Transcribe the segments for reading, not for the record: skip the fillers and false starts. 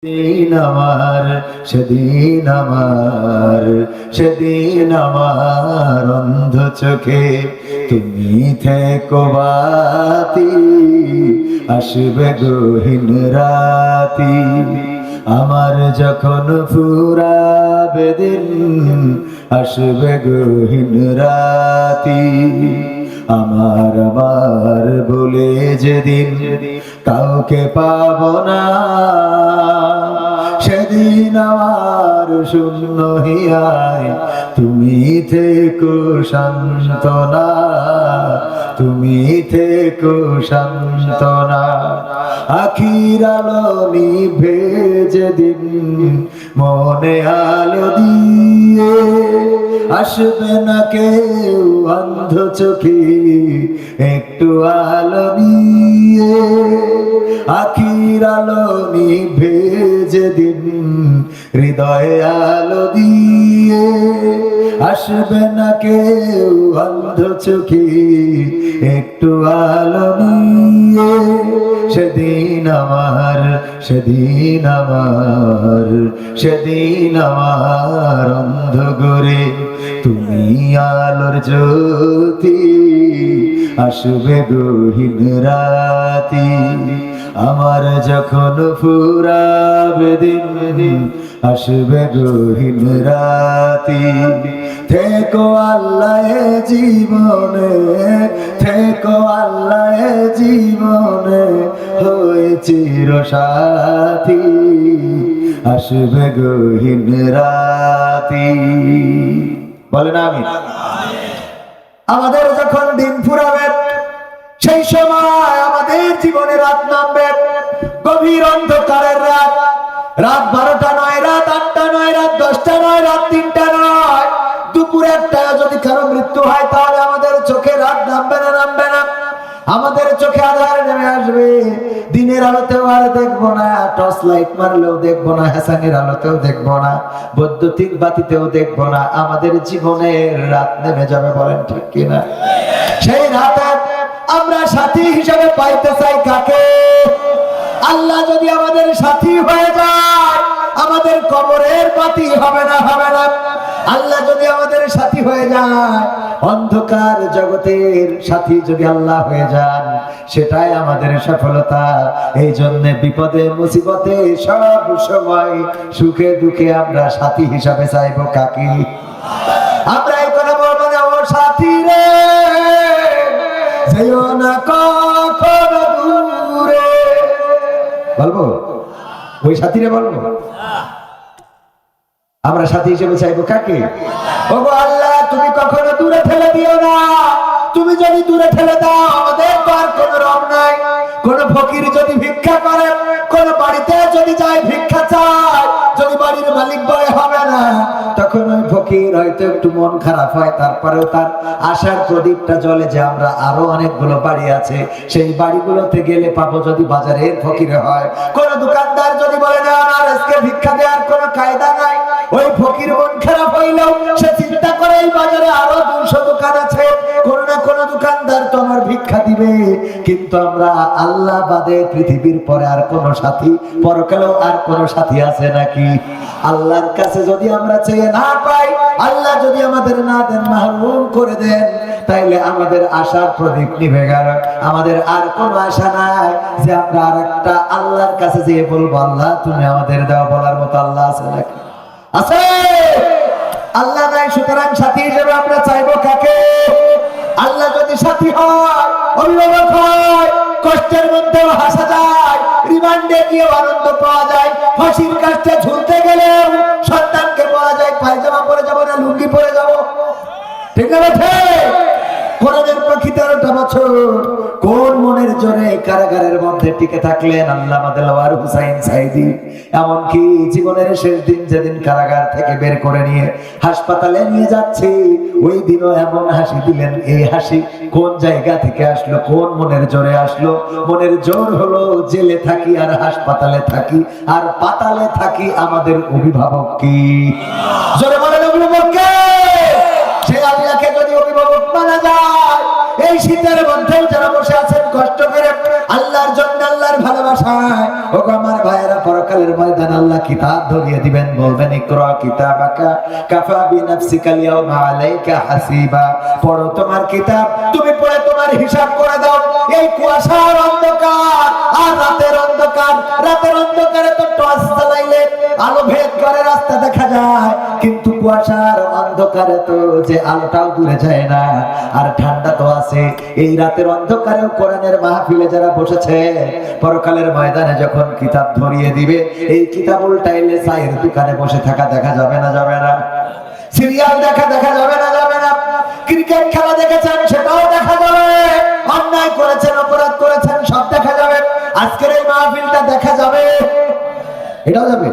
সেদিন আমার অন্ধ চোখে তুমি থেকো বাতি, আসবে গহীন রাতি। আমার যখন ফুরাবে দিন, আসবে গহীন রাতি। আমার বলে যেদিন কাউকে পাবো না, সেদিন আমার শূন্য হিয়ায় তুমি থেকো সান্ত্বনা, তুমি থেকো সান্ত্বনা। আখির আলো নিভে যেদিন মনে আলো দিয়ে, আসবে না কেউ অন্ধ চোখে একটু আলো নিয়ে। আখির আলো নিভে যেদিন হৃদয়ে আলো দিয়ে, আসবে না কেউ অন্ধ চোখে একটু আলো নিয়ে। সেদিন আমার অন্ধ ঘরে তুমি আলোর জ্যোতি, আসবে গহীন রাতি। আমার যখন ফুরাবে দিন, আসবে গহীন রাতি। থেকো আল্লাহ জীবনে, থেকো আল্লাহ জীবনে, হয়ে চির সাথী, আসবে গহীন রাতি। বলেন আমিন। আমাদের যখন দিন ফুরাবে, সেই সময় আমাদের জীবনে রাত নামবে, গভীর অন্ধকারের রাত। রাত 12টা নয়, রাত 8টা নয়, রাত 10টা নয়, রাত 3টা নয়, দুপুর 1টা যদি কারো মৃত্যু হয়, তাহলে আমাদের চোখে রাত নামবে না, নামবে না। আমাদের চোখে আধার নেমে আসবে। দিনের আলোতেও আর দেখবো না, টর্চ লাইট মারলেও দেখবো না, হ্যাসানের আলোতেও দেখবো না, বৈদ্যুতিক বাতিতেও দেখবো না। আমাদের জীবনের রাত নেমে যাবে। বলেন ঠিক কিনা? সেই রাতে আমরা সাথী হিসাবে পাইতে চাই কাকে? আল্লাহ যদি আমাদের সাথী হয়ে যায়, আমাদের কবরের বাতি হবে না, হবে না। আল্লাহ যদি আমাদের সাথী হয়ে যায়, অন্ধকার জগতের সাথী যদি আল্লাহ হয়ে যান, সেটাই আমাদের সফলতা। এই জন্য বিপদে মুসিবতে সব সময়, সুখে দুঃখে আমরা সাথী হিসাবে চাইবো কাকে? আমরা এই কথা বলবো না, ও সাথী রে যেও না কখনো দূরে, বলবো? ওই সাথীরে বলবো? আমরা সাথী হিসেবে চাইবো কাকে? ওগো আল্লাহ, তুমি কখনো দূরে ঠেলে দিও না। তুমি যদি দূরে ঠেলে দাও, আমাদের তো আর কোনো রব নাই। কোন ফকির যদি ভিক্ষা করে, কোন বাড়িতে যদি যায় ভিক্ষা চায়, যদি বাড়ির মালিক বলে হবে না, তখন ওই ফকির হয়তো একটু মন খারাপ হয়, তারপরেও তার আশার প্রদীপটা জ্বলে যে আমরা আরো অনেকগুলো বাড়ি আছে, সেই বাড়িগুলোতে গেলে পাবো। যদি বাজারের ফকিরে হয়, কোন দোকানদার যদি বলে না আমার আজকে ভিক্ষা দেওয়ার কোনো কায়দা নাই, ওই ফকির মন খারাপ হইলেও সে চিন্তা করে এই বাজারে আরো 200 দোকান আছে, কোন না কোন দোকানদার তো আমার ভিক্ষা দিবে। কিন্তু আমরা আল্লাহ বাদে পৃথিবীর পরে আর কোন সাথী, পরকালেও আর কোন সাথী আছে নাকি? আল্লাহর কাছে যদি আমরা চেয়ে না পাই, আল্লাহ যদি আমাদের না দেন, মাহরুম করে দেন, তাইলে আমাদের আশার প্রদীপ নিভে গেল। আমাদের আর কোন আশা নাই যে আমরা আর একটা আল্লাহর কাছে যেয়ে বলবো আল্লাহ তুমি আমাদের দাও। বলার মতো আল্লাহ আছে নাকি? আছে? আল্লাহ নাই। সুতরাং সাথী হিসেবে আমরা চাইবো কাকে? আল্লাহ যদি সাথী হয়, অভিভাবক হয়, কষ্টের মধ্যেও হাসা যায়, রিমান্ডে গিয়েও আনন্দ পাওয়া যায়, ফাঁসির কাছে ঝুলতে গেলেও সন্তানকে বলা যায় পায়জামা পরে যাবো না লুঙ্গি পরে যাবো। ঠিক আছে? কোরআনের পাখি 13টা বছর কোন মনের জোরে কারাগারের মধ্যে টিকে থাকলেন আল্লামা দেলওয়ার হুসাইন সাইদি। এমনকি জীবনের শেষ দিন যেদিন কারাগার থেকে বের করে নিয়ে হাসপাতালে নিয়ে যাচ্ছে, ওই দিনও এমন হাসি দিলেন। এই হাসি কোন জায়গা থেকে আসলো, কোন মনের জোরে আসলো? মনের জোর হলো জেলে থাকি আর হাসপাতালে থাকি আর পাতালে থাকি আমাদের অভিভাবক কি? জোরে বলেন অভিভাবক কে? সেই আল্লাহকে যদি অভিভাবক মানা যায়, এই শীতের মধ্যেও যারা বসে আছেন কষ্ট করে আল্লাহর জন্য, আল্লাহর ভালোবাসায়, ওগো আমার ভাইয়েরা, পরকালের ময়দান আল্লাহ কিতাব ধরিয়ে দিবেন, বলবেন ইকরা কিতাবাকা কাফা বিনাফসিকা আল-ইয়াওমা আলাইকা হাসিবা। পড়ো তোমার কিতাব, তুমি পড়ে তোমার হিসাব করে দাও। এই কুয়াশার অন্ধকার আর রাতের অন্ধকার, রাতের অন্ধকারে তো টর্চ জ্বালাইলে আলো ভেদ করে রাস্তা দেখা যায়, কিন্তু কুয়াশার অন্ধকারে তো যে আলোটাও দূরে যায় না। আর ঠান্ডা তো আছে। এই রাতের অন্ধকারেও কোরআনের মাহফিলে যারা বসেছে, পরকালের ময়দানে যখন কিতাব ধরিয়ে দিবে, এই কিতাব উল্টাইলে চায়ের দোকানে বসে থাকা দেখা যাবে না, যাবে না? সিরিয়াল দেখা যাবে না, যাবে না? ক্রিকেট খেলা দেখেছেন, সেটাও দেখা যাবে। অন্যায় করেছেন, অপরাধ করেছেন, সব দেখা যাবে। আজকের এই মাহফিলটা দেখা যাবে, এটাও যাবে,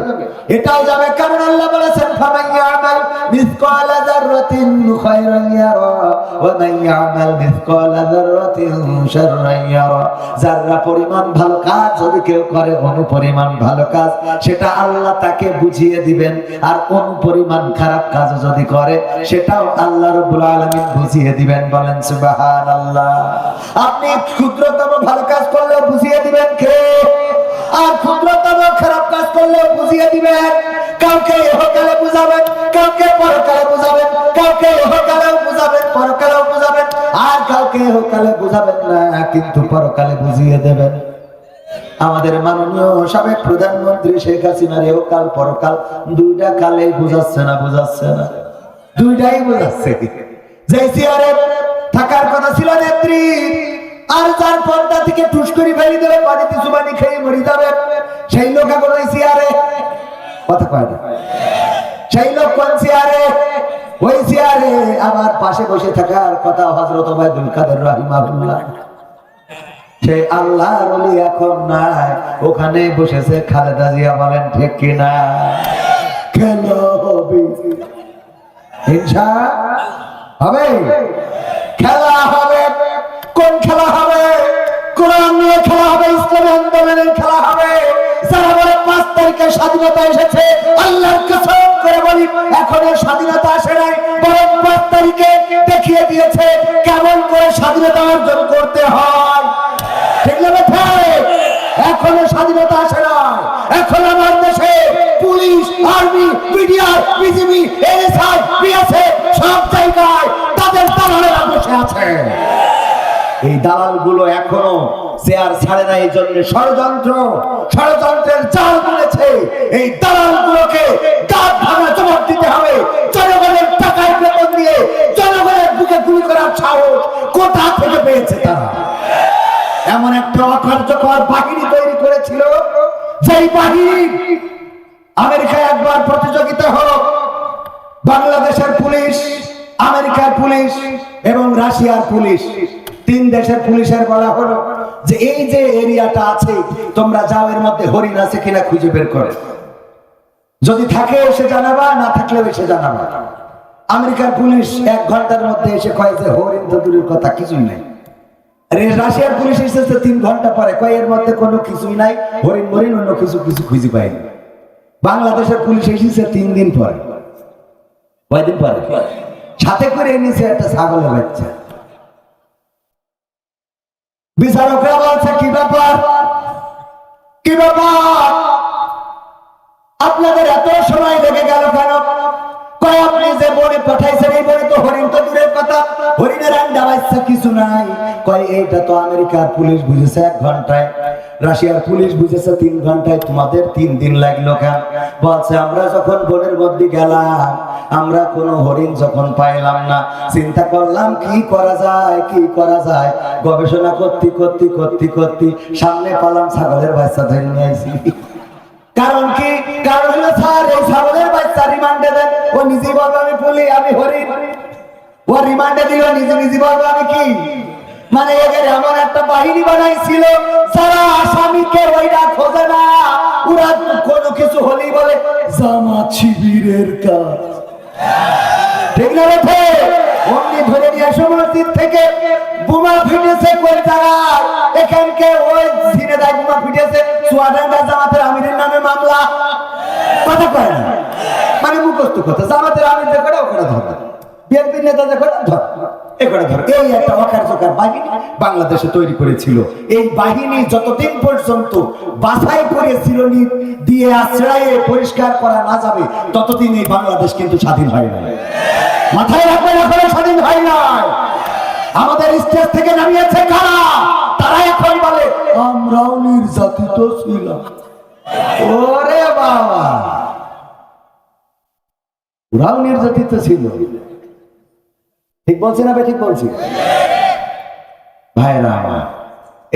এটাও যাবে। কারণ আল্লাহ বলেছেন ফামান ইয়ামাল মিসকালা যাররাতিন খায়রান ইয়ারা ওয়া মান ইয়ামাল মিসকালা যাররাতিন শাররান ইয়ারা। যারা পরিমাণ ভালো কাজ যদি কেউ করে, অনুপরিমাণ ভালো কাজ, সেটা আল্লাহ তাকে বুঝিয়ে দিবেন। আর অনুপরিমাণ খারাপ কাজ যদি করে, সেটাও আল্লাহ রাব্বুল আলামিন বুঝিয়ে দিবেন। বলেন সুবহানাল্লাহ। আপনি ক্ষুদ্রতম ভালো কাজ করলেও বুঝিয়ে দিবেন কে? আর ক্ষুদ্রতম খারাপ কাজ করলেও বুঝিয়ে দিবেন। কাউকে ইহকালে বুঝাবেন, কাউকে পরকালে বুঝাবেন, কাউকে ইহকালেও বুঝাবেন, পরকালেও বুঝাবেন, আর কাউকে ইহকালে বুঝাবেন না, কিন্তু পরকালে বুঝিয়ে দেবেন। আমাদের মাননীয় সাবেক প্রধানমন্ত্রী শেখ হাসিনার ইহকাল পরকাল দুইটা কালে বুঝাচ্ছে না, বুঝাচ্ছে না, দুইটাই বুঝাচ্ছে। যে চেয়ারে থাকার কথা ছিল নেত্রী, আর যার পর্দা থেকে টুস করে ফেলে দেবে, পানিতে চুবানি খেয়ে মরে যাবে, সেই লোক এখন ওই চেয়ারে কথা কয় না। সেই লোক কোন চেয়ারে? ওই চেয়ারে। আবার পাশে বসে থাকার কথা হযরত ওবায়দুল কাদের রাহিমাহুল্লাহ। সেই আল্লাহর ওলি এখন নাই, ওখানে বসেছে খালেদা জিয়া। বলেন ঠিক কিনা? খেলো হবে, ইনশাআল্লাহ হবে, খেলা হবে। কোন খেলা হবে? কোরআন নিয়ে খেলা হবে, ইসলামী আন্দোলনের খেলা হবে। যারা বলে 5 তারিখে স্বাধীনতা এসেছে, আল্লাহর কসম করে বলি এখনো স্বাধীনতা আসে নাই, বরং 5 তারিখে দেখিয়ে দিয়েছে কেমন করে স্বাধীনতা অর্জন করতে হয়। ঠিক না বেঠা? এখনো স্বাধীনতা আসে না। এখন আমার দেশে police, army, BDR, BGB, NSI, BSF সব জায়গায় তাদের দালালেরা বসে আছে। এই দালালগুলো এখনো চেয়ার ছাড়ে না। এই জন্য ষড়যন্ত্রের জাল বুনেছে। এই দালালগুলোকে দাঁত ভাঙা জবাব দিতে হবে। জনগণের টাকায় বেতন দিয়ে জনগণের বুকে গুলি করার সাহস কোথা থেকে পেয়েছে তারা? এমন একটা অকার্যকর বাহিনী তৈরি করেছিল, যেই বাহিনী আমেরিকায় একবার প্রতিযোগিতা হলো, বাংলাদেশের পুলিশ, আমেরিকার পুলিশ এবং রাশিয়ার পুলিশ, 3 দেশের পুলিশের বলা হলো যে এই যে এরিয়াটা আছে, তোমরা যাও, এর মধ্যে হরিণ আছে কিনা খুঁজে বের করে, যদি থাকে এসে জানাবা, না থাকলেও এসে জানাবা। আমেরিকার পুলিশ 1 ঘন্টার মধ্যে এসে কয় যে হরিণ তো দূরের কথা, কিছুই নাই। রাশিয়ার পুলিশ এসেছে 3 ঘন্টা পরে, কয় এর মধ্যে কোনো কিছুই নাই, হরিণ মরিণ অন্য কিছু খুঁজে পায়নি। বাংলাদেশের পুলিশ এসেছে 3 দিন পরে। কয়দিন পরে? সাথে করে এনেছে একটা ছাগলের বাচ্চা। বিচারকরা বলছে কি ব্যাপার, কি ব্যাপার, আপনাদের এত সময় লেগে গেল কেন? কয় আপনি যে বনে পাঠাইছেন, এই বনে তো হরিণ তো দূরের কথা, হরিণের আন্ডা বাচ্চা কিছু নাই। কয় এইটা তো আমেরিকার পুলিশ বুঝেছে 1 ঘন্টায়, রাশিয়ার পুলিশ বুঝেছে 3 ঘন্টায়, তোমাদের 3 দিন লাগলো কেন? বলছে আমরা যখন বনের মধ্যে গেলাম, আমরা কোনো হরিণ যখন পাইলাম না, চিন্তা করলাম কি করা যায়, গবেষণা করতে সামনে পেলাম ছাগলের বাচ্চা ধরে নিয়ে আইছি। কারণ কি? কারণ হলো স্যার, এই ছাগলের বাচ্চা রিমান্ডে দেন, ও নিজে বলবে আমি পুলি, আমি হরিণ। ও রিমান্ডে দিল, নিজে বলবে আমি কি। মানে এদের এমন একটা বাহিনী বানাইছিল, যারা আসামিকে ওইটা খোঁজে না, ওরা কোনো কিছু হলেই বলে জামাত শিবিরের কাজ। ঠিক না বেঠে? অমনি ধরে নিয়ে আসো মসজিদ থেকে, বোমা ফিটেছে কোন জায়গায়, এখানকে ওই ঝিনেদায় বোমা ফিটেছে, চুয়াডাঙ্গা জামাতের আমিরের নামে মামলা। কথা কয় না, মানে মুখস্থ কথা, জামাতের আমিরদের করে ওখানে ধরবে। বিএনপি নেতাদের ধর এই একটা অকার্যকর বাহিনী বাংলাদেশে তৈরি করেছিল। এই বাহিনী যতদিন পর্যন্ত বাছাই করে চিরুনি দিয়ে আশ্রয়ে পরিষ্কার করা না যাবে ততদিন এই বাংলাদেশ কিন্তু স্বাধীন হয় না। মাথায় রাখবেন, এখনো স্বাধীন হয় না। আমাদের স্টেজ থেকে নামিয়েছে কারা? তারা এখন বলে আমরাও নির্যাতিত ছিলাম। ওরে বাবা, ওরাও নির্যাতিত ছিল। ঠিক বলছি না? ঠিক বলছি ভাইরা।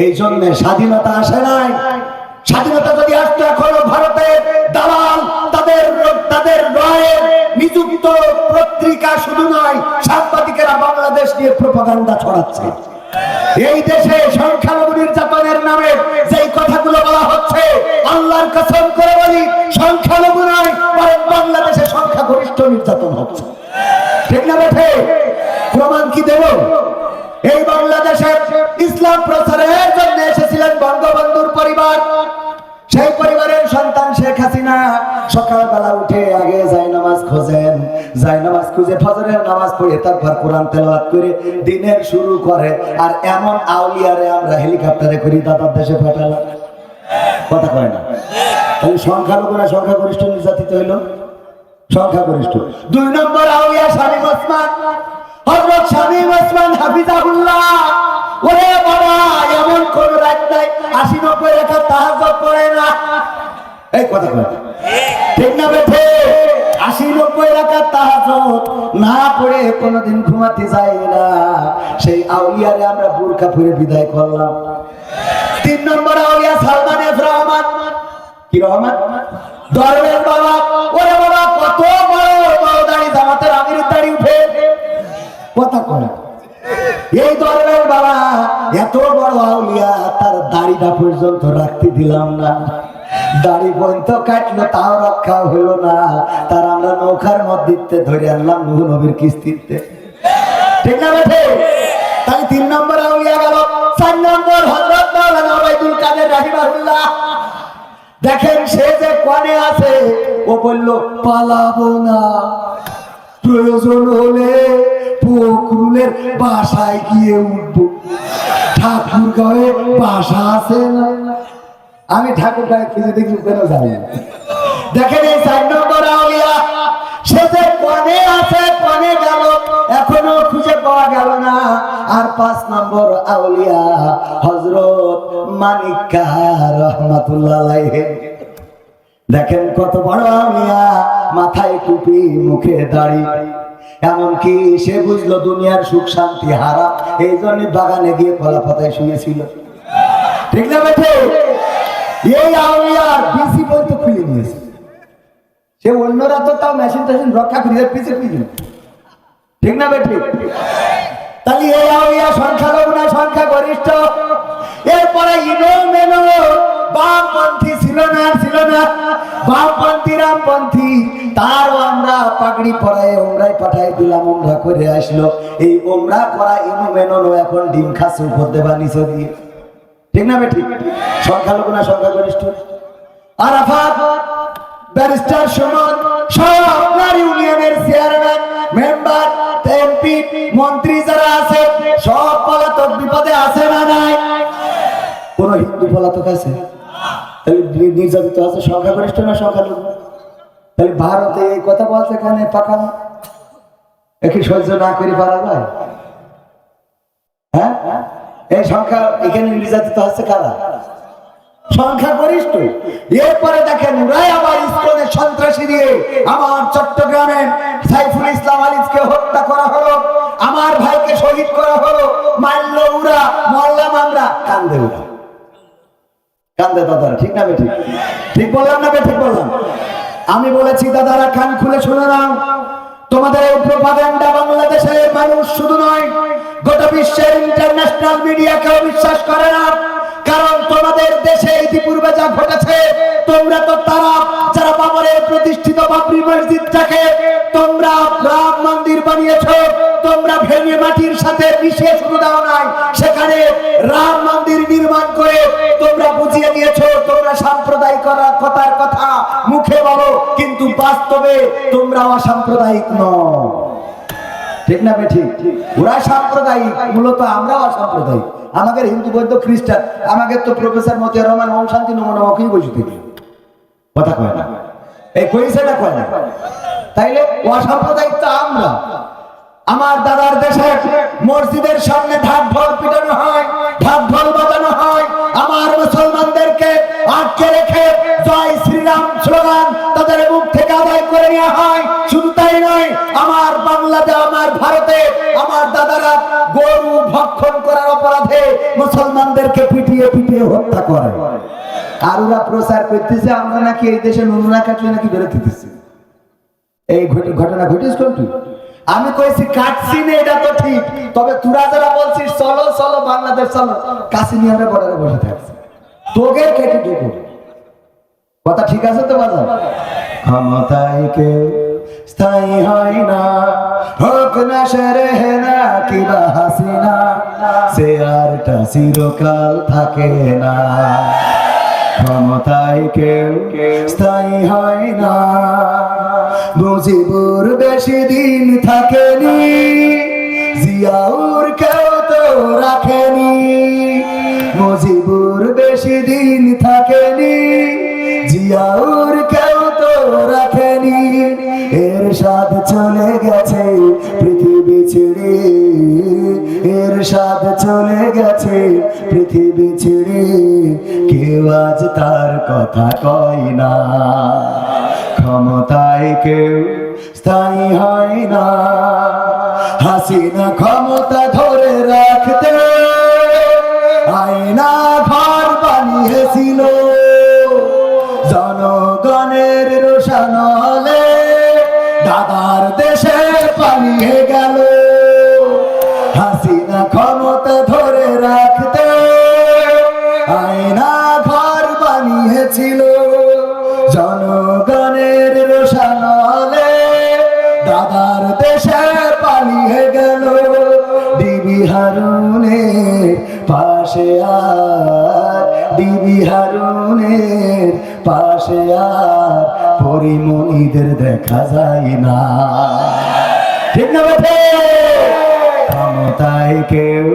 এই জন্য স্বাধীনতা আসে নাই। স্বাধীনতা যদি আসতো এখনো ভারতের দালাল তাদের রয়ে নিযুক্ত পত্রিকা শুধু নয়, সাংবাদিকেরা বাংলাদেশ নিয়ে প্রোপাগান্ডা ছড়াচ্ছে। এই দেশে সংখ্যালঘু নির্যাতনের নামে যেই কথাগুলো বলা হচ্ছে, আল্লাহর কসম করে বলি সংখ্যালঘু নয়, বরং বাংলাদেশে সংখ্যাগরিষ্ঠ নির্যাতন হচ্ছে। ঠিক না বেঠে? প্রমাণ কি দেব? এই বাংলাদেশে ইসলাম প্রচারের জন্য এসেছিলেন বঙ্গবন্ধুর পরিবার। সেই পরিবারের সন্তান শেখ হাসিনা সকালবেলা উঠে আগে জায়নামাজ খোঁজেন, জায়নামাজ খুঁজে ফজরের নামাজ পড়ে তারপর কোরআন তেলাওয়াত করে দিনের শুরু করে। আর এমন আউলিয়ারে আমরা হেলিকপ্টারে করি দাদার দেশে পাঠালাম। কথা কয় না? তাহলে সংখ্যালঘু না সংখ্যাগরিষ্ঠ নির্যাতিত হইল? সংখ্যাগরিষ্ঠ। 2 নম্বর আউলিয়া শামীম ওসমান, হযরত শামীম ওসমান হাফিজাহুল্লাহ। ওরে বাবা, এমন কোন রাত নাই 80-90 রাকাত তাহাজ্জুদ পড়ে না। এই কথা কয় ঠিক না বেঠে? 80-90 রাকাত তাহাজ্জুদ না পড়ে কোনদিন ঘুমাতে যায় না। সেই আউলিয়ারে আমরা বুরকা পরে বিদায় করলাম। 3 নম্বর আউলিয়া সালমান এফ রহমান। কি রহমান? দরবেশ বাবা। ওরে বাবা, কত বড় দাড়ি, জামাতের আমিরের দাড়ি উঠে। কথা কয় এই দরবেশ বাবা এত বড় আউলিয়া, তার দাড়িটা পর্যন্ত রাখতে দিলাম না। দাড়ি পর্যন্ত কাটলো, তাও রক্ষা হলো না। তার আমরা নৌকার মধ্যে ধরে আনলাম নূহ নবীর কিস্তিতে। ঠিক না বেঠে? তাহলে 3 নম্বর আউলিয়া গেল। 4 নম্বর হযরত মাওলানা ওবায়দুল কাদের রাহিমাহুল্লাহ। দেখেন সে যে কোণে আছে, ও বলল পালাবো না, প্রয়োজন হলে ফখরুলের বাসায় গিয়ে উঠবো। ঠাকুর গায়ে বাসা আছে না? আমি ঠাকুর গায়ে খুঁজে দেখি কেন যাই। দেখেন এই 4 নম্বর আউলিয়া, সে যে কোণে আছে, কোণে গেল, এখনো খুঁজে পাওয়া গেল না। আর 5 নম্বর আউলিয়া হযরত মানিকা রহমাতুল্লাহ আলাইহি। দেখেন কত বড় আউলিয়া, মাথায় টুপি, মুখে দাড়ি। এমনকি সে বুঝলো দুনিয়ার সুখ শান্তি হারাম, এই জন্য বাগানে গিয়ে কলা পাতায় শুয়েছিল। ঠিক না বেঠে? এই আউলিয়ার বিসি পর্যন্ত খুলে নিয়েছে। সে অন্যরা তো তাও মেশিন টেশিন রক্ষা করে পিছিয়ে পিছিয়ে। ঠিক না বেঠে? তাহলে এই আউলিয়া সংখ্যালঘু না সংখ্যাগরিষ্ঠ? এরপরে ইনো মেনো বামপন্থী ছিল না বামপন্থী রামপন্থী, তারও আমরা পাগড়ি পরায় ওমরায় পাঠাই দিলাম, ওমরা করে আসলো। এই ওমরা করা ইনো মেনো এখন ডিম খাচ্ছে উপর দেবা নিচে দিয়ে। ঠিক না বেঠিক? সংখ্যালঘু না সংখ্যাগরিষ্ঠ? আরাফাত, ব্যারিস্টার সুমন, সব আপনার ইউনিয়নের চেয়ারম্যান, মেম্বার, এমপি, মন্ত্রী যারা আছে সব পলাতক বিপদে আছে না নাই? কোন হিন্দু পলাতক আছে? তাহলে নির্যাতিত আছে সংখ্যাগরিষ্ঠ না সংখ্যালঘু? তাহলে ভারতে এই কথা বলছে এখানে পাকা একই সহ্য না করে পারা যায়? হ্যাঁ, এই সংখ্যা এখানে নির্যাতিত হচ্ছে কারা? সংখ্যাগরিষ্ঠ। এরপরে দেখেন ওরাই আবার ইসলামের সন্ত্রাসী দিয়ে আমার চট্টগ্রামে সাইফুল ইসলাম আলিফকে হত্যা করা হলো, আমার ভাইকে শহীদ করা হলো, মারল ওরা, মরলাম আমরা। কান্দে ওরা, কান্দে দাদারা। ঠিক না বেঠিক? ঠিক বললাম না বেঠিক বললাম? আমি বলেছি দাদারা কান খুলে শুনে নাও, তোমাদের এই প্রোপাগান্ডা বাংলাদেশের মানুষ শুধু নয়, গোটা বিশ্বের ইন্টারন্যাশনাল মিডিয়া কেউ বিশ্বাস করে না। কারণ তোমাদের দেশে ইতিপূর্বে যা ঘটেছে, তোমরা তো তারা যারা বাবরের প্রতিষ্ঠিত বাবরি মসজিদটাকে তোমরা রাম মন্দির বানিয়েছো, তোমরা ভেঙে মাটির সাথে মিশিয়ে শুরু দাও নাই, সেখানে রাম মন্দির নির্মাণ করে তোমরা বুঝিয়ে দিয়েছো তোমরা সাম্প্রদায়িকতার কথা মুখে বলো, কিন্তু বাস্তবে তোমরা অসাম্প্রদায়িক নও। ঠিক না ঠিক? ওরা সাম্প্রদায়িক, মূলত আমরা অসাম্প্রদায়িক। আমাদের হিন্দু বৌদ্ধ খ্রিস্টান, আমাদের তো প্রফেসর মতিয়া রহমান ওম শান্তি নমো নমঃই বসে থেকে কথা কয় না, এই কইছেটা কয় না। তাইলে অসাম্প্রদায়িক তো আমরা। আমার দাদার দেশে মসজিদের সামনে ঢাক ঢোল পিটানো হয়, ঢাক ঢোল বাজানো হয়, আমার মুসলমানদেরকে আটকে রেখে জয় শ্রীরাম স্লোগান তাদের মুখ থেকে আদায় করে নেওয়া হয়। শুধু তাই নয়, আমার বাংলাদেশ, আমার ভারতে আমার দাদারা গরু ভক্ষণ করার অপরাধে মুসলমানদেরকে পিটিয়ে পিটিয়ে হত্যা করে। আর ওরা প্রচার করতেছে আমরা নাকি এই দেশে নুন না কাটলে নাকি বেরোতে দিচ্ছি। এই ঘটনা ঘটিস কোনটি? আমি কইছি কাটছি না, এটা তো ঠিক, তবে তোরা যারা বলছিস চলো চলো বাংলাদেশ চলো, কাছে নিয়ে আমরা বর্ডারে বসে থাকছি, তোকে কেটে দেবো। কথা ঠিক আছে তো বাজার? ক্ষমতায় কেউ স্থায়ী হয় না, হোক না সেরে না কিবা হাসিনা, সে আরটা চিরকাল থাকে না। ক্ষমতায় কেউ স্থায়ী হয় না, মুজিবুর বেশি দিন থাকেনি, জিয়াউর কেউ তো রাখেনি। মুজিবুর বেশি দিন থাকেনি, জিয়াউর কেউ তো রাখেনি। এরশাদ চলে গেছে পৃথিবী ছেড়ে, এরশাদ চলে গেছে পৃথিবী ছেড়ে, কেউ আজ তার কথা কয় না। ক্ষমতায় কেউ স্থায়ী হয় না, হাসিনা ক্ষমতা ধরে রাখতে আয়না ঘর বানিয়েছিল, জনগণের রোশানলে দাদার দেশে পালিয়ে গেল। হাসিনা ক্ষমতা ধরে রাখতে আয়না ঘর বানিয়েছিল, জনগণের রোশানলে দাদার দেশে পালিয়ে গেল। ডিবি হারুনের পাশে আর, ডিবি হারুনের পাশে আর পরিমণিদের দেখা যায় না। ঠিক না বেঠে? ক্ষমতায় কেউ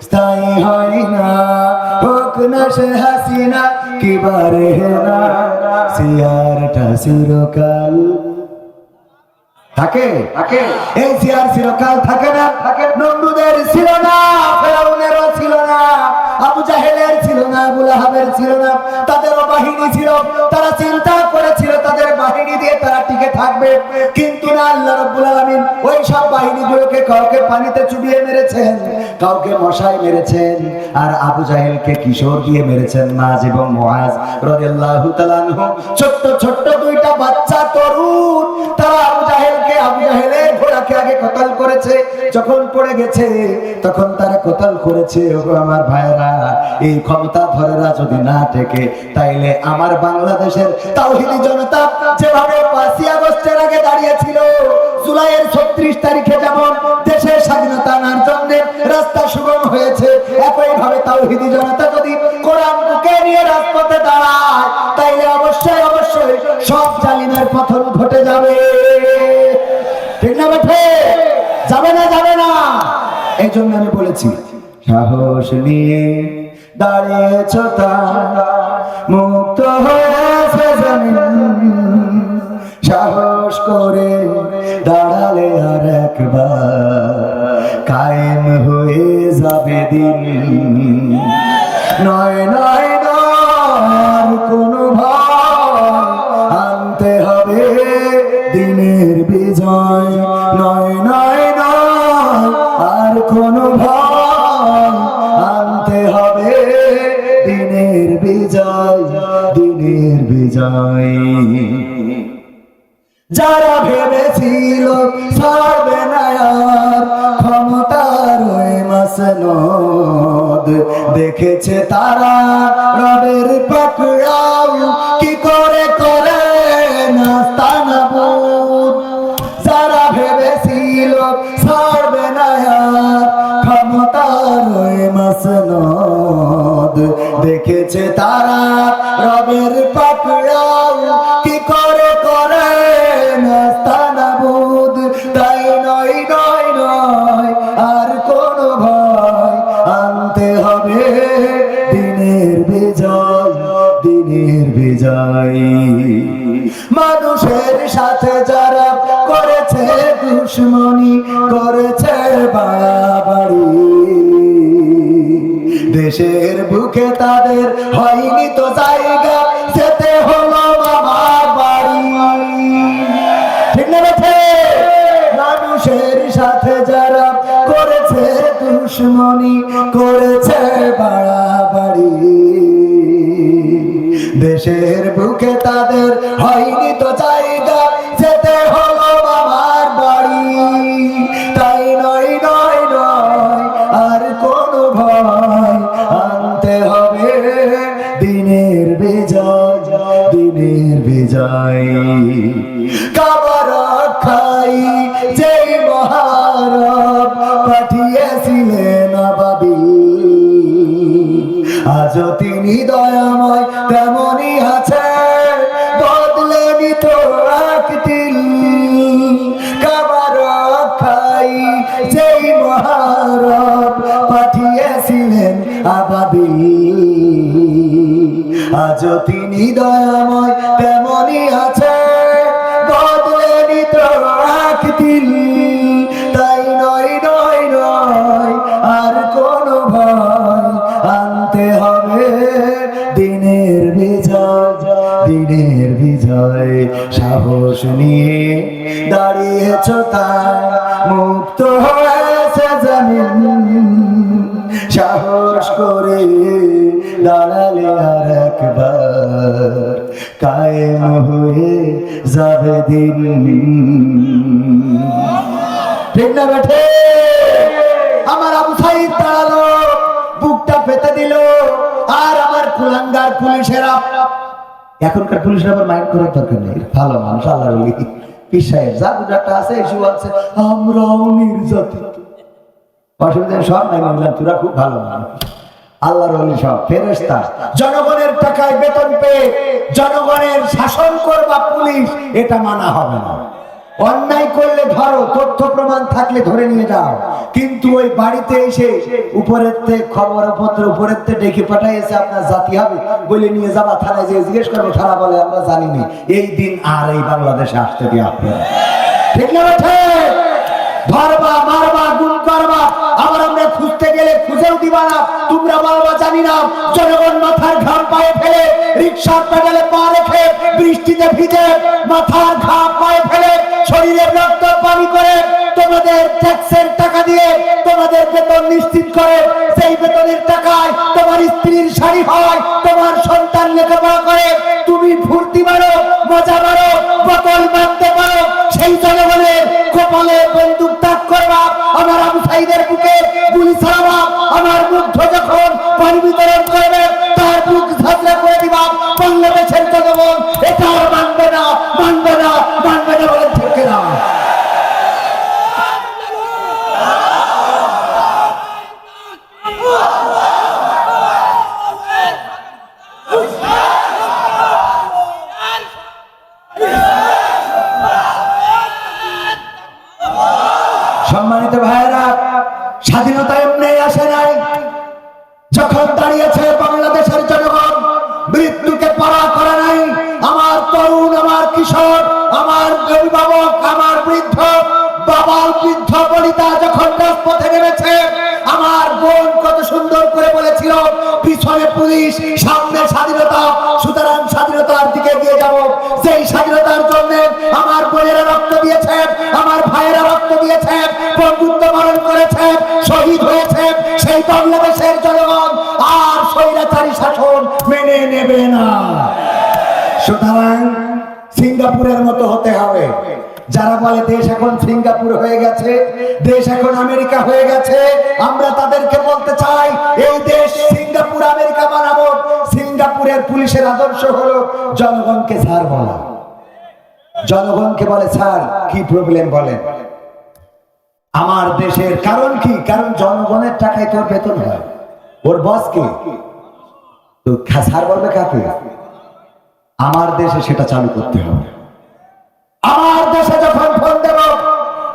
স্থায়ী হয় না, হোক না সে হাসিনা কিবারে না, সিয়ারটা চিরকাল থাকে। এই সিয়ার চিরকাল থাকে না। নমরুদের ছিল না, ফেরাউনেরও ছিল না, আবু জাহেলের ছিল না, আবু লাহাবের ছিল না, তাদেরও বাহিনী ছিল। তারা চিন্তা করেছিল তাদের বাহিনী দিয়ে তারা টিকে থাকবে, কিন্তু না, আল্লাহ রাব্বুল আলামিন ওই সব বাহিনীগুলোকে কাউকে পানিতে চুবিয়ে মেরেছেন, কাউকে মশায় মেরেছেন, আর আবু জাহেলকে কিশোর দিয়ে মেরেছেন। মাজ এবং মুআজ রাদিয়াল্লাহু তাআলা আনহু, ছোট্ট ছোট্ট দুইটা বাচ্চা তরুণ, তারা আবু জাহেলের ঘোড়াকে আগে কতল করেছে, যখন পড়ে গেছে তখন তারা কতল করেছে। ওগো আমার ভাইরা, এই ক্ষমতা ধরেরা যদি না টেকে, তাইলে আমার বাংলাদেশের তাওহীদি জনতা যেভাবে 5ই আগস্টের আগে দাঁড়িয়েছিল, জুলাইয়ের 36 তারিখে যেমন দেশের স্বাধীনতা আনার জন্য রাস্তা সুগম হয়েছে, একইভাবে তাওহীদি জনতা যদি কোরআন বুকে নিয়ে রাজপথে দাঁড়ায়, তাইলে অবশ্যই অবশ্যই সব জালিমের পতন ঘটে যাবে। ঠিক না বেঠে? যাবে না, যাবে না। এই জন্য আমি বলেছি, সাহস নিয়ে দাঁড়িয়েছ তারা, মুক্ত হয়েছে জমিন, সাহস করে দাঁড়ালে আর একবার কায়েম হয়ে যাবে দিন। নয় নয় নয় কোনো ভয়, আনতে হবে দিনের বিজয়। নয় নয় নয় আর কোনো ভয়, আনতে হবে দিনের বিজয়, দিনের বিজয়। যারা ভেবেছিল ছাড়বে না আর ক্ষমতার ওই মাসনদ, দেখেছে তারা রবের পাকড়াও কি করে করে নাস্তানাবুদ। যারা ভেবেছিল ছাড়বে না আর ক্ষমতার ওই মাসনদ, দেখেছে তারা রবের পাকড়াও কি করে করে নাস্তানাবুদ। তাই নয় নয় নয় মানুষের সাথে যারা করেছে দুশ্মনী, করেছে বাড়াবাড়ি, দেশের বুকে তাদের হয়নি তো জায়গা, যেতে হলো মামার বাড়ি। ঠিক না বেঠে? মানুষের সাথে যারা করেছে দুশ্মনী, করেছে বাড়াবাড়ি, দেশের বুকে তাদের হয়নি তো জায়গা, যেতে হলো মামার বাড়ি। তাই নয় নয় নয় আর কোন ভয়, আনতে হবে দিনের বিজয়, দিনের বিজয়। কাবা রক্ষাই যেই মহারব পাঠিয়েছিলেন আবাবিল, আজও তিনি দয়াময় তেমনই আছে, বদলেনি তো একদিন। কাবা রক্ষাই যেই মহারব পাঠিয়েছিলেন আবাবিল, আজও তিনি দয়াময় তেমনই আছে, বদলেনি তো একদিন। তাই নয় নয় নয় আর কোন ভয়, আনতে হবে দিনের বিজয়, দিনের বিজয়। সাহস নিয়ে দাঁড়িয়েছ তাই মুক্ত হয়েছে জমিন, সাহস করে দাঁড়ালে আর একবার কায়েম হয়ে যাবে দিন। ঠিক না বেঠে? আমার আবু সাইদ দাঁড়ালো, বুকটা পেতে দিল, আর আমার কুলাঙ্গার পুলিশেরা, এখনকার পুলিশের আবার মাইন্ড করার দরকার নেই, ভালো মানুষ, আল্লাহর ওলি পীর সাহেব জাদুটা আছে, এসে বলছে আমরাও নির্যাতিত, অসুবিধা সব নাই, বললাম তোরা খুব ভালো মানুষ, আল্লাহর ওলি সব ফেরেশতা। জনগণের টাকায় বেতন পেয়ে জনগণের শাসন করবা পুলিশ, এটা মানা হবে না। অন্যায় করলে ধরো, তথ্য প্রমাণ থাকলে ধরে নিয়ে যাও, কিন্তু ওই বাড়িতে এসে উপরের থেকে খবরপত্র উপরের থেকে ডেকে পাঠাইছে আপনার জাতি হবে বলে নিয়ে যাবা থানায়, যে জিজ্ঞেস করবো থানা বলে আমরা জানিনি। এই দিন আর এই বাংলাদেশে আসতে দিয়ে আপনারা, ঠিক না? ধরবা, মারবা, গুম করবা, আবার আমরা খুঁজতে গেলে খুঁজেও দিবা না, তোমরা বলবা জানি না। জনগণ মাথার ঘাম পায়ে ফেলে, রিকশার পেডালে পা রেখে, বৃষ্টিতে ভিজে মাথার ঘাম পায়ে ফেলে, শরীরে রক্ত পানি করে, তোমাদের ট্যাক্সের টাকা দিয়ে তোমাদের বেতন নিশ্চিত করে, সেই বেতনের টাকায় তোমার স্ত্রীর শাড়ি হয়, তোমার সন্তান লেখাপড়া করে, তুমি ফুর্তি মারো, মজা মারো, বোতল মারতে পারো, সেই জনগণের কপালে বন্দুক তাক করবা, আমার আবু সাইদের বুকে গুলি ছাড়াবা, আমার মুগ্ধ যখন পানি বিতরণ করবে তার বুক ঝাঁঝরা করে দিবা। বাংলাদেশের জনগণ এটা আর মানবে না, মানবে না, মানবে না বলে ঠিক না? সম্মানিত ভাইয়েরা, স্বাধীনতা এমনি আসে নাই, যখন দাঁড়িয়েছে বাংলাদেশের জনগণ, মৃত্যুকে পারা করে নাই। আমার তরুণ, আমার কিশোর, আমার অভিভাবক, আমার বৃদ্ধ বাবা, বৃদ্ধ বনিতা যখন রাজপথে নেমেছে, আমার বোন কত সুন্দর করে বলেছিল পিছনে পুলিশ, সামনে স্বাধীনতা, সুতরাং স্বাধীনতার দিকে এগিয়ে যাব। সেই স্বাধীনতার জন্য আমার বোনেরা রক্ত দিয়েছে, আমার ভাইয়েরা রক্ত দিয়েছে, বন্ধুত্ব বরণ করেছে, শহীদ হয়েছে। সেই বাংলাদেশের জনগণ আর স্বৈরাচারী শাসন মেনে নেবে না। সুতরাং সিঙ্গাপুরের মতো হতে হবে। যারা বলে দেশ এখন সিঙ্গাপুর হয়ে গেছে, দেশ এখন আমেরিকা হয়ে গেছে, আমরা তাদেরকে বলতে চাই এই দেশ সিঙ্গাপুর আমেরিকা বানাবো। সিঙ্গাপুরের পুলিশের আদর্শ হলো জনগণকে স্যার বলা, জনগণকে বলে স্যার কি প্রবলেম বলেন। আমার দেশের কারণ কি? কারণ জনগণের টাকায় তোর বেতন হয়, ওর বস কে? তো স্যার বলবে কাকে? আমার দেশে সেটা চালু করতে হবে। আমার দেশে যখন ফোন দেব,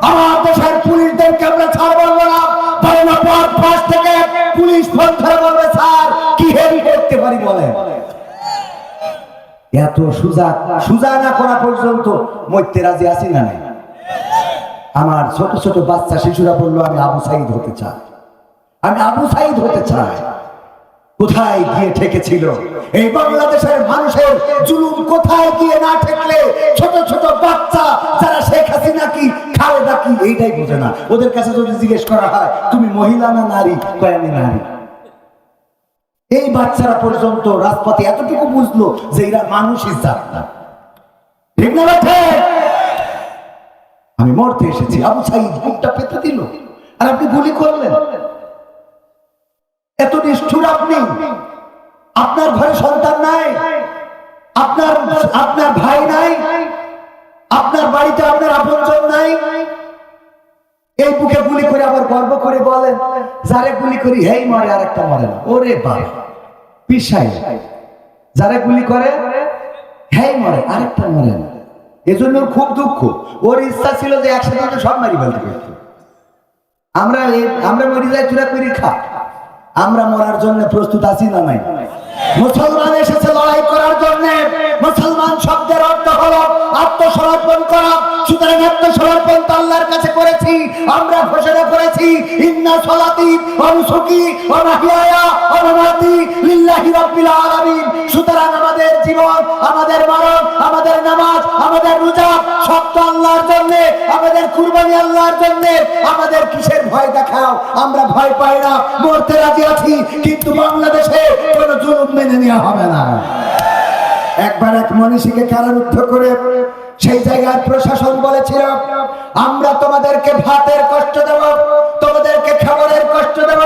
আমার দেশের পুলিশদেরকে আমরা ছাড় বলবো না, বলবো পর পাশ থেকে পুলিশ ফোন ধরে বলবে স্যার কি হেভি করতে পারি বলে। এত সুজা সুজা না করা পর্যন্ত মরতে রাজি আছি না নাই? আমার ছোট ছোট বাচ্চা শিশুরা বললো আমি আবু সাইদ হতে চাই, আমি আবু সাইদ হতে চাই। কোথায় গিয়ে ঠেকেছিল এই বাংলাদেশের মানুষের জুলুম? কোথায় গিয়ে না ঠেকলে ছোট ছোট বাচ্চা যারা শেখ হাসিনা কি খালেদা কি এইটাই বুঝে না, ওদের কাছে যদি জিজ্ঞেস করা হয় তুমি মহিলা না নারী, কয় আমি নারী। এই বাচ্চারা পর্যন্ত রাজপথে এতটুকু বুঝলো যে এরা মানুষই জাত না। ঠিক না বেঠে? আমি মরতে এসেছি, আবু সাইদ বুকটা পেতে দিল আর আপনি গুলি করলেন। এত নিষ্ঠুর আপনি! আপনার ঘরে সন্তান নাই, আপনার আপনার ভাই নাই, আপনার বাড়িতে আপনার আপনজন নাই, এই বুকে গুলি করে আবার গর্ব করে বলেন যারে গুলি করি হেই মরে আর একটা মরে না। ওরে বাবা পিসাই, যারা গুলি করে হেই মরে আরেকটা মরে না। এজন্য খুব দুঃখ। ওর ইচ্ছা ছিল যে একসাথে সব মারি ফেলতে পারত। আমরা মরি যাই চূড়া করে খা। আমরা মরার জন্য প্রস্তুত আছি না নাই? মুসলমান এসেছে লড়াই করার জন্য। মুসলমান শব্দের অর্থ হলো আত্মসমর্পণ করা। সুতরাং আত্মসমর্পণ তো আল্লাহর কাছে করেছি। আমরা ঘোষণা করেছি ইন্না সলাতি ওয়া নুসুকি ওয়া মাহইয়ায়া ওয়া মামাতি লিল্লাহি রাব্বিল আলামিন। সুতরাং আমাদের জীবন, আমাদের মরণ, আমাদের নামাজ, আমাদের রোজা সব তো আল্লাহর জন্য। আমাদের কুরবানি আল্লাহর জন্য। আমাদের কিসের ভয় দেখাও? আমরা ভয় পাই না, মরতে রাজি আছি, কিন্তু বাংলাদেশে কোনো জুলুম মেনে নেওয়া হবে না। একবার এক মনীষীকে কারারুদ্ধ করে সেই জায়গার প্রশাসন বলেছিল আমরা তোমাদেরকে ভাতের কষ্ট দেব, তোমাদেরকে খাবারের কষ্ট দেব,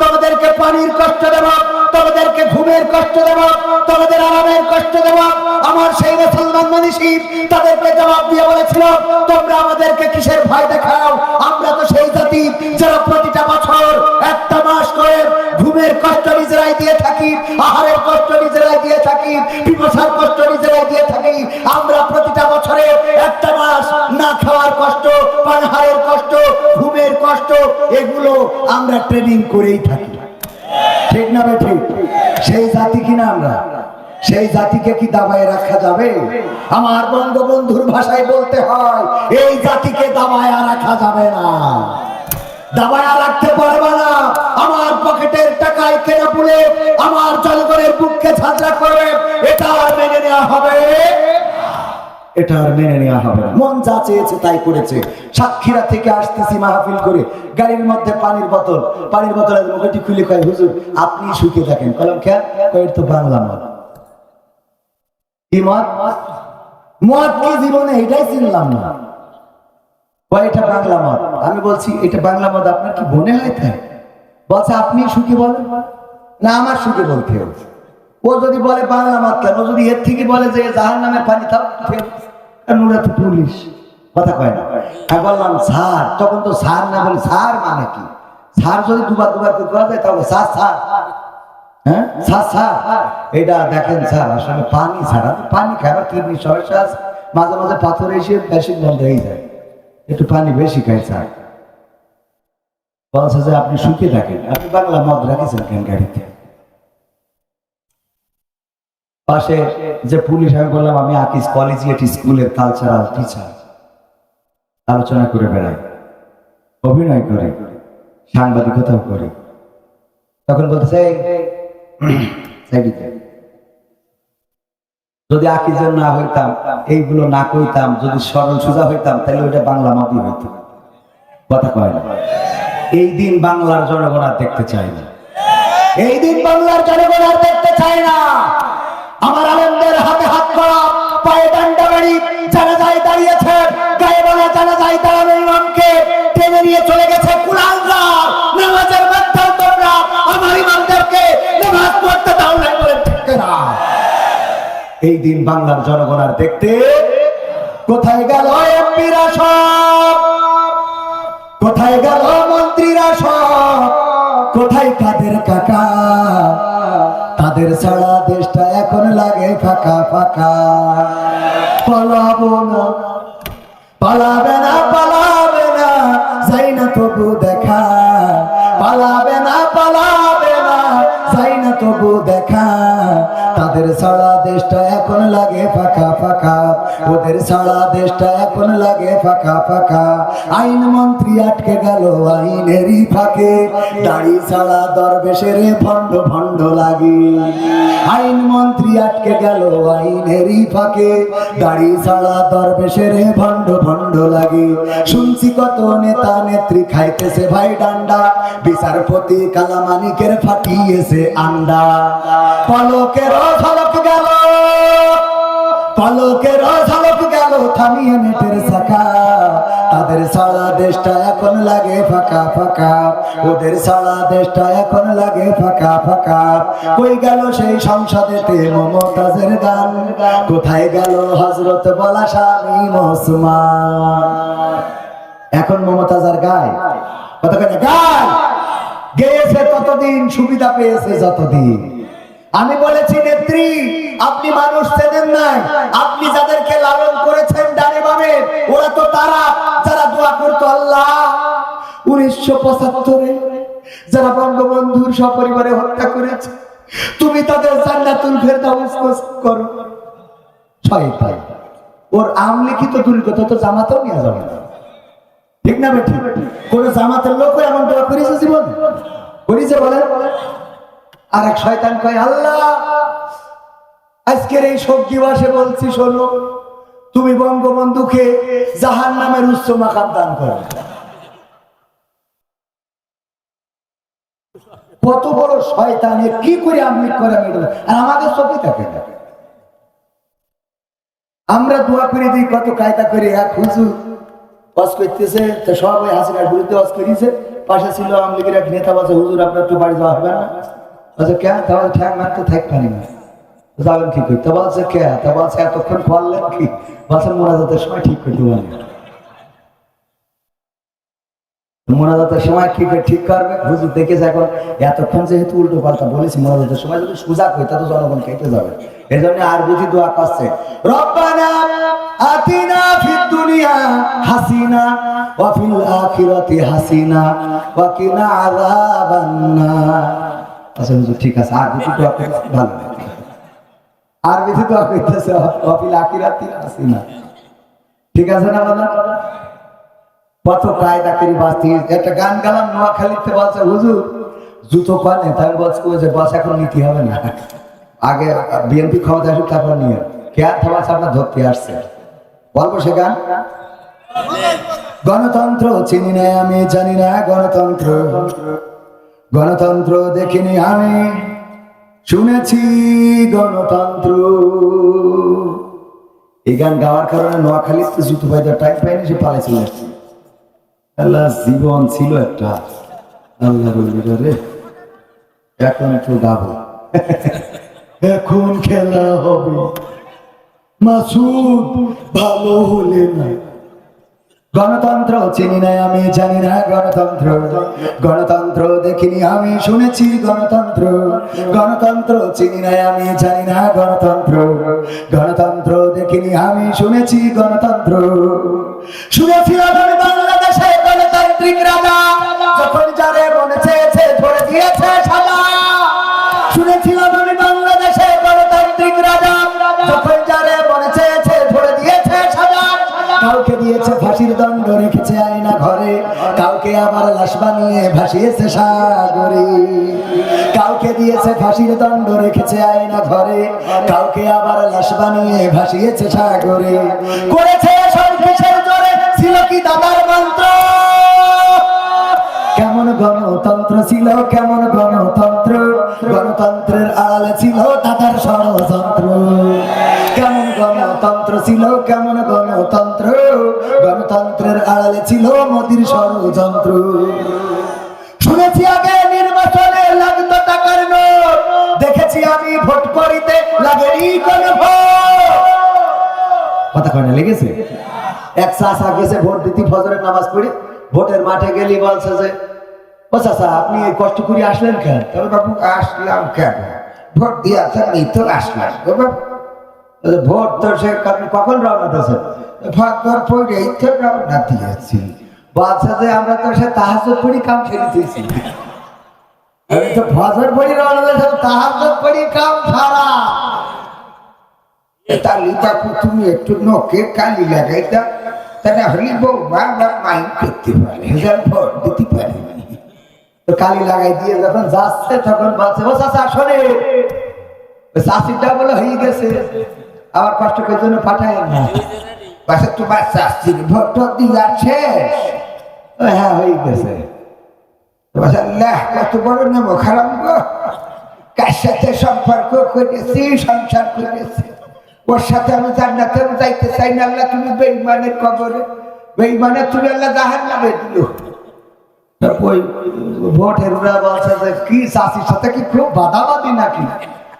তোমাদেরকে পানির কষ্ট দেব, তোমাদেরকে ঘুমের কষ্ট দেব, তোমাদের আরামের কষ্ট দেব। আমার সেই মুসলমান মনীষী তাদেরকে জবাব দিয়ে বলেছিল তোমরা আমাদেরকে কিসের ভয় দেখাও? আমরা তো সেই জাতি যারা প্রতিটা বছর একটা মাস করে ঘুমের কষ্ট নিজেরাই দিয়ে থাকি, আহারের কষ্ট নিজেরাই দিয়ে থাকি, পিপাসার কষ্ট নিজেরাই দিয়ে থাকি। আমরা প্রতিটা বছরে একটা মাস না খাওয়ার কষ্ট, পানাহারের কষ্ট, ঘুমের কষ্ট, এগুলো আমরা ট্রেনিং করেই থাকি। ঠিক না ভাই? ঠিক। সেই জাতি কিনা আমরা? সেই জাতিকে কি দাবায় রাখা যাবে? আমার বঙ্গবন্ধুর ভাষায় বলতে হয় এই জাতিকে দাবায় রাখা যাবে না, দাবায় রাখতে পারবে না। আমার পকেটের টাকায় কেনা পুলে আমার জনগণের বুককে ঝাঁঝরা করবে, এটা আর মেনে নেওয়া হবে, এটা আর মেনে নেওয়া হবে না। মন যা চেয়েছে তাই করেছে। সাক্ষীরা থেকে আসতেছি মাহফিল করে, গাড়ির মধ্যে পানির বোতলের মুখটি খুলে কয় হুজুর আপনি শুকিয়ে থাকেন। কলম খেয়া কয়ের তো বাংলা মত। কি মত? মত কি জীবনে এটাই চিনলাম না। এটা বাংলা মত। আমি বলছি এটা বাংলা মত আপনার কি মনে হয়? তাই বলছে আপনি সুখী বলেন না, আমার সুখী বলতে হবে। ও যদি বলে বাংলা মত কেন, ও যদি এর থেকে বলে যে জাহান্নামের পানি থাক, ওরা তো পুলিশ, কথা কয় না। আমি বললাম স্যার, তখন তো স্যার না বলে স্যার মানে কি? স্যার যদি দুবার করে করা যায় তাহলে স্যার স্যার, হ্যাঁ স্যার স্যার এটা দেখেন স্যার আসলে পানি ছাড়া, পানি খাবার কিডনি সমস্যা আছে, মাঝে মাঝে পাথর এসে বেশি বন্ধ হয়ে যায়, একটু পানি বেশি খাই স্যার। বলছে যে আপনি শুকিয়ে থাকেন, আপনি বাংলা মদ রাখেছেন কেন গাড়িতে? পাশে যে পুলিশ, আমি বললাম আমি আকিস কলেজিয়েট স্কুলের কালচারাল টিচার, আলোচনা করে বেড়াই, অভিনয় করি, সাংবাদিকতাও করি। তখন বলতেছে যদি আকিজের না হইতাম, এইগুলো না কইতাম, যদি সরল সোজা হইতাম, তাহলে ওইটা বাংলা মতই হইত। কথা কয় না? এই দিন বাংলার জনগণ আর দেখতে চায় না, এই দিন বাংলার জনগণ আর দেখতে চায় না। আমার আনন্দের হাতে হাত করা, পায়ে ডান্ডা বাড়ি, জানাজায় দাঁড়িয়েছে, গায়ে বলা জানাজায় দাঁড়ানো ইমামকে টেনে নিয়ে চলে গেছে কুলালরা। নামাজের মধ্যে তোমরা আমার ইমামদেরকে নামাজ পড়তে দাও না বলে ঠিক না। এই দিন বাংলার জনগণ আর দেখতে, কোথায় গেল এমপিরা সব, কোথায় গেল মন্ত্রীরা সব, কোথায় কাদের কাকা? তাদের ছাড়া দেশটা এখন লাগে ফাঁকা ফাঁকা। পালাবো না, পালাবে না, পালাবে না, যাই না তবু দেখা, পালাবে না, পালাবে না, যাই না তবু দেখা। তাদের ছাড়া দেশটা এখন লাগে ফাঁকা ফাঁকা, ওদের সারা দেশটা এখন লাগে ফাঁকা ফাঁকা। আইন মন্ত্রী আটকে গেল আইনেরই ফাঁকে, দাড়ি ছাড়া দরবেশের ভণ্ড ভণ্ড লাগে। আইন মন্ত্রী আটকে গেল আইনেরই ফাঁকে, দাড়ি ছাড়া দরবেশের ভণ্ড ভণ্ড লাগে। শুনছি কত নেতা নেত্রী খাইতেছে ভাই ডান্ডা, বিচারপতি কালামানিকের ফাটিয়েছে আন্ডা। পলকের ঝলক গেল, পলকের ঝলক গেল থামিয়ে নেটের শাখা, তাদের সারা দেশটা এখন লাগে ফাঁকা ফাঁকা, ওদের সারা দেশটা এখন লাগে ফাঁকা ফাঁকা। কই গেল সেই সংসদেতে মমতাজের গান, কোথায় গেল হযরত বলা স্বামী ওসমান? এখন মমতাজ আর গায় কথা কেন গায়? গেয়েছে ততদিন, সুবিধা পেয়েছে যতদিন। আমি বলেছি নেত্রী আপনি মানুষ চেনেন নাই, আপনি যাদেরকে লালন করেছেন ডানে বামে, ওরা তো তারা যারা দোয়া করতো আল্লাহ 1975-এ যারা বঙ্গবন্ধুর সপরিবারে হত্যা করেছে, তুমি তাদের জান্নাতুল ফেরদাউস করো। শয়তান ওর আমলিখিত দুর্গত তো জামাতেও নিয়ে যাবে না, ঠিক না বেটি? কোন জামাতের লোক এমন দোয়া করেছে জীবন করেছে বলেন? আর এক শয়তান কয় আল্লাহ আজকের এই শোক দিবসে বলছি শোনো, তুমি বঙ্গবন্ধুকে জাহান্নামের উচ্চ মাকাম দান করো। কত বড় শয়তান, কি করে আমলিক করে? আর আমাদের চোখে থাকে না, আমরা দোয়া করে দিই কত কায়দা করে। এক হুজুর ওয়াজ করতেছে, তো সবাই হাসিনার বিরুদ্ধে ওয়াজ করেছে, পাশে ছিল আমলিগের এক নেতা, বলছে হুজুর আপনার তো বাড়ি যাওয়া হবে না। বলছে কে? তাহলে ঠ্যাং মারতে থাকতে পারি না, যাবেন কি করতে? বলছে কে? তা বলছে এতক্ষণ করলেন কি? বলছে মোনাজাতের সময় ঠিক করতে পারি। মোনাজাতের সময় কি করে ঠিক করবে? হুজুর দেখেছে এখন এতক্ষণ যেহেতু উল্টো পাল্টা বলেছি, মোনাজাতের সময় যদি সুজা কই তা তো জনগণ কেটে যাবে। এই জন্য আর বুঝি দোয়া করছে রব্বানা আতিনা ফিদ দুনিয়া হাসিনা ওয়া ফিল আখিরাতি হাসিনা ওয়া কিনা আযাবান নার। আচ্ছা হুজুর ঠিক আছে, আর বুঝি দোয়া করতে ভালো, আর বেশি দোয়া করতেছে ওয়া ফিল আখিরাতি হাসিনা, ঠিক আছে না বাবা? কত কায়দা করি বাঁচি। একটা গান গালাম নোয়াখালীতে, বলছে হুজুর জুতো পানে, তাই বলছে ওই যে বাস এখন নিতে হবে না, আগে বিএনপি ক্ষমতা আসুক তারপর নিয়ে কে থাকছে আপনার ধরতে আসছে। বলবো সে গান? গণতন্ত্র চিনি না আমি, জানি না গণতন্ত্র, গণতন্ত্র দেখিনি আমি, শুনেছি গণতন্ত্র। এই গান গাওয়ার কারণে নোয়াখালীতে জুতো পাইতে টাইম পাইনি, সে পালাইছিল। আল্লাহ জীবন ছিল একটা, আল্লাহর রে এখন একটু গাবো, এখন খেলা হবে মাসুদ ভালো হলে না। গণতন্ত্র চিনি না আমি, জানি না গণতন্ত্র, গণতন্ত্র দেখিনি আমি, শুনেছি গণতন্ত্র, গণতন্ত্র চিনি না আমি, জানি না গণতন্ত্র, গণতন্ত্র দেখিনি আমি, শুনেছি গণতন্ত্র। শুনেছিলাম আমি বাংলাদেশে গণতান্ত্রিক রাজা, যখন যারে মনে চেয়েছে ধরে দিয়েছে সাজা। শুনেছিলাম আমি বাংলাদেশে গণতান্ত্রিক রাজা, যখন যারে মনে চেয়েছে ধরে দিয়েছে সাজা। কাউকে দিয়েছে ফাঁসির দণ্ড, রেখেছে আয়না ঘরে, কাউকে আবার লাশ বানিয়ে ভাসিয়েছে সাগরে। কাউকে দিয়েছে ফাঁসির দণ্ড, রেখেছে আয়না ঘরে, কাউকে আবার লাশ বানিয়ে ভাসিয়েছে সাগরে। করেছে সব কিসের জোরে, ছিল কি দাদার মন্ত্র? কেমন গণতন্ত্র ছিল, কেমন গণতন্ত্র, গণতন্ত্রের আড়ালে ছিল দাদার ষড়যন্ত্র। কেমন গণতন্ত্র ছিল, কেমন গণতন্ত্র, গণতন্ত্রের আড়ালে ছিল মোদির ষড়যন্ত্র। শুনেছি আগে নির্বাচনে লাগতো টাকার নোট, দেখেছি আমি ভোট করিতে লাগেনি কোন ভোট। কথা কয় না লেগেছে? এক চাচা গেছে ভোট দিতে, ফজরের নামাজ পড়ে ভোটের মাঠে গেলি বলছে যে ও চাচা আপনি এই কষ্ট করে আসলেন কেন? তবে বাবু আসলাম কেন, ভোট দিয়ে এই তো আসলাম। ভোট তো সে কখন রওনা দিয়েছে? ভোট পড়ে এই তো রওনা দিয়েছি। বলছে যে আমরা তো সে তাহাজ্জুদ পড়ি কাম খেলিতেছি। আমি তো ফজর পড়ি রওনা দিয়েছি, তাহাজ্জুদ পড়ি কাম সারা। তালি কাকু তুমি একটু নখে কালি লাগাইতা, তাহলে হলি বউ বাবা মাইন্ড করতে পারে, ভোট দিতে পারে। তো কালি লাগাই দিয়ে যখন যাচ্ছে তখন বলছে ও চাচা শোনে, চাষিটা বলে হয়ে গেছে, আবার কষ্ট করে জন্য পাঠায় না। পাশে তোমার চাষির ভোট দিয়ার শেষ, হ্যাঁ হয়ে গেছে। কত বড় নেবো খারাপ গো, কার সাথে সম্পর্ক করেছি, সংসার করেছি, ওর সাথে আমি জান্নাতে যাইতে চাই না। আল্লাহ তুমি বেঈমানের কবরে, বেঈমানের তুমি আল্লাহ জাহান্নামে দিল। ওই ভোটের ওরা বলছে যে কি চাষির সাথে কি খুব বাদাবাদি নাকি?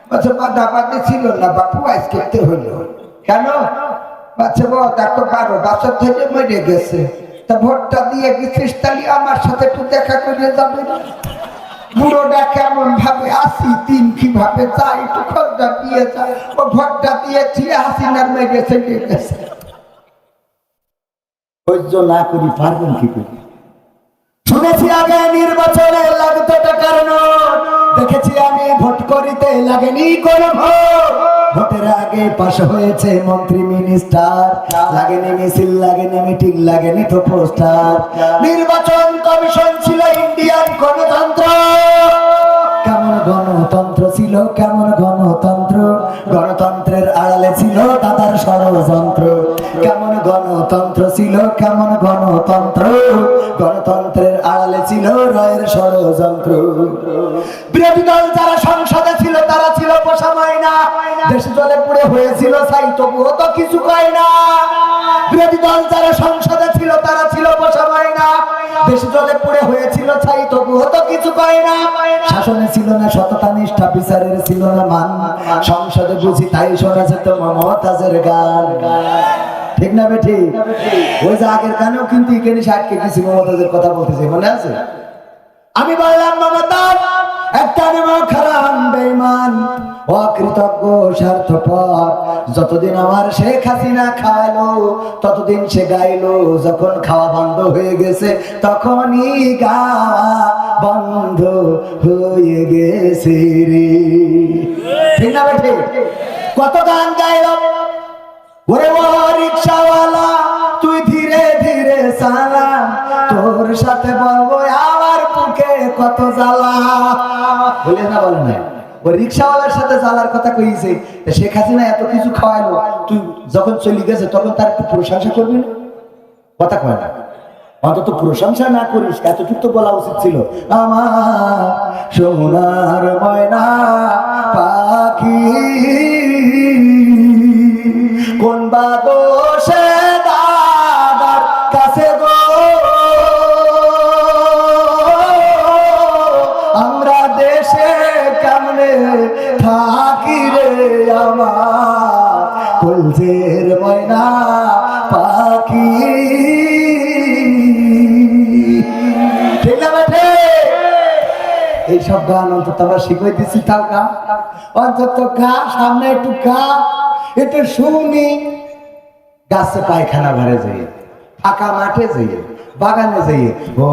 বলছে বাদাবাদি ছিল না বাপু, আজ করতে হলো কেন? বলছে দেখো 12 বছর থেকে মরে গেছে, তা ভোটটা দিয়ে গেছিস তাহলে আমার সাথে একটু দেখা করে যাবে না? বুড়োটা কেমন ভাবে আসি দিন কিভাবে চাই একটু খোঁজটা দিয়ে যায়, ও ভোটটা দিয়েছি হাসিনার মেরে চলে গেছে। সহ্য না করি পারবেন কি করে? শুনেছি আগে নির্বাচনে লাগতো টাকার নোট, দেখেছি আমি ভোট করিতে লাগেনি কোন ভোট। ভোটের আগে পাশ হয়েছে মন্ত্রী মিনিস্টার, লাগেনি মিছিল, লাগেনি মিটিং, লাগেনি তো পোস্টার। নির্বাচন কমিশন ছিল ইন্ডিয়ান গণতন্ত্র, কেমন গণতন্ত্র ছিল, কেমন গণতন্ত্র, গণতন্ত্রের আড়ালে ছিল দাদার ষড়যন্ত্র। কেমন গণতন্ত্র ছিল, কেমন গণতন্ত্র, গণতন্ত্রের আড়ালে ছিল রয়ের ষড়যন্ত্র। বিরোধী দল যারা সংসদে ছিল তারা ছিল পোষা মাইনা, দেশ জলে পুড়ে হয়েছিল ছাই তবুও তো কিছু কয় না। বিরোধী দল যারা সংসদে ছিল তারা ছিল পোষা মাইনা, দেশ জলে পুড়ে হয়েছিল ছাই তবুও তো কিছু কয় না। শাসনে ছিল না সততা নিষ্ঠা, বিচারের ছিল না মান, সংসদে বুঝি তাই শোনা যেত মমতাজের গান। ঠিক না বে ঠিক? ওই যে আগের গানেও কিন্তু এখানে আটকে গেছি, মমতাজের কথা বলতেছে, মনে আছে? আমি বললাম মমতাজ একটা খারাপ বেঈমান অকৃতজ্ঞ স্বার্থপর, যতদিন আমার শেখ হাসিনা খাইলো ততদিন সে গাইলো, যখন খাওয়া বন্ধ হয়ে গেছে তখনই গাওয়া বন্ধ হয়ে গেছে রে। ঠিক না বেঠে? কত গান গাইলো, ওরে ও রিকশাওয়ালা তুই ধীরে ধীরে চালা, তোর সাথে বলবো আমার বুকে কত জ্বালা। বলে না বলে না, ওই রিকশাওয়ালার সাথে জ্বালার কথা কইছে। শেখ হাসিনা এত কিছু খাওয়াইলো, তুই যখন চলে গেছে তখন তার একটু প্রশংসা করবি না? কথা কয় না, অন্তত প্রশংসা না করিস, এতটুকু তো বলা উচিত ছিল। আমার সোনার ময়না পাখি কোন বাদোষে দাদার কাছে গো, আমরা দেশে কেমনে থাকি রে আমার কলজের ময়না পাখি। ঠিক না বেঠে? এইসব গান অন্তত আমরা শিখাই দিচ্ছি, তাও গা, অন্তত গা, সামনে একটু গা, এটা শুনি। গাছে পায়খানা ঘরে যাই, ফাঁকা মাঠে যাই, বাগানে যাই, ও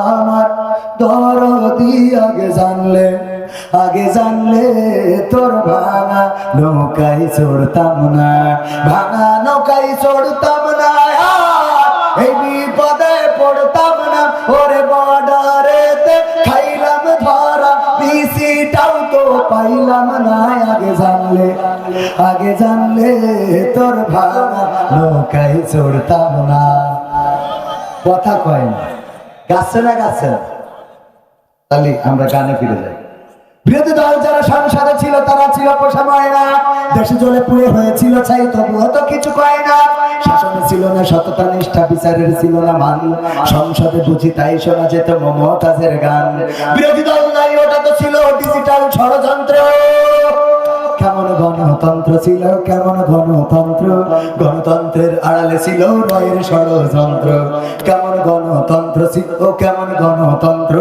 আমার দরদি আগে জানলে, আগে জানলে তোর ভাঙা নৌকায় চড়তাম না, ভাঙা নৌকায় চড়তাম না, এই বিপদে পড়তাম না। ওরে বর্ডারেতে খাইলাম ধরা, পিসিটাও তো পাইলাম না, আগে জানলে, আগে জানলে তোর ভাঙা নৌকায় চড়তাম না। কথা কয় না, গাছে না গাছে না। তাহলে আমরা গানে ফিরে যাই। বিরোধী দল যারা সংসদে ছিল তারা ছিল পোষা ময়না, দেশে জলে পুড়ে হয়েছিল ছাই তবুও তো কিছু কয় না। শাসনে ছিল না সততা নিষ্ঠা, বিচারের ছিল না মান, সংসদে বুঝি তাই শোনা যেত মমতাজের গান। বিরোধী দল নাই, ওটা তো ছিল ডিজিটাল ষড়যন্ত্র। কেমন গণতন্ত্র ছিল, কেমন গণতন্ত্র, গণতন্ত্রের আড়ালে ছিল রয়ের ষড়যন্ত্র। কেমন গণতন্ত্র ছিল, কেমন গণতন্ত্র,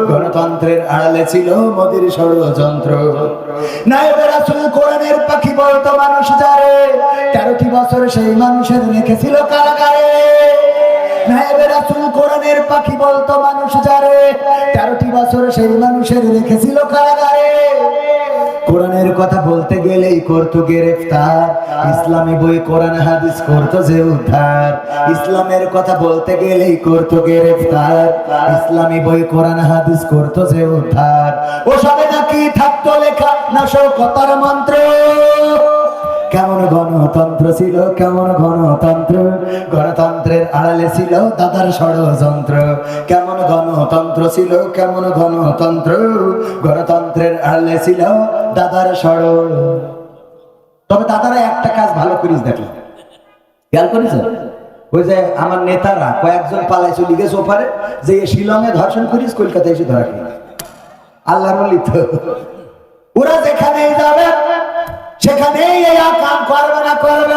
গণতন্ত্রের আড়ালে ছিল মোদির ষড়যন্ত্র। নায়েবে রাসূল কোরআনের পাখি বলতো মানুষ যারে, 13টি বছর সেই মানুষের রেখেছিল কারাগারে। নায়েবে রাসূল কোরআনের পাখি বলতো মানুষ যারে, 13টি বছর সেই মানুষের রেখেছিল কারাগারে। কোরআনের কথা বলতে গেলেই করতো গ্রেফতার, ইসলামী বই কোরআন হাদিস করতো যে উদ্ধার। ইসলামের কথা বলতে গেলেই করতো গ্রেফতার, ইসলামী বই কোরআন হাদিস করতো যে উদ্ধার। ও সবে নাকি থাকতো লেখা নাশকতার মন্ত্র, কেমন গণতন্ত্র ছিল, কেমন গণতন্ত্র, গণতন্ত্রের আড়ালে ছিল দাদার ষড়যন্ত্র। কেমন গণতন্ত্র ছিল, কেমন গণতন্ত্র, গণতন্ত্রের আড়ালে ছিল দাদার ষড়যন্ত্র। তবে দাদারা একটা কাজ ভালো করিস, দেখলাম, খেয়াল করিস, ওই যে আমার নেতারা কয়েকজন পালাই চলে গেছে ওপারে, যে শিলংয়ে ধর্ষণ করিস, কলকাতায় এসে ধরা খেয়ে। আল্লাহর ওলি তো, ওরা যেখানেই যাবে সেখানেই এই কাম করবে না, করবে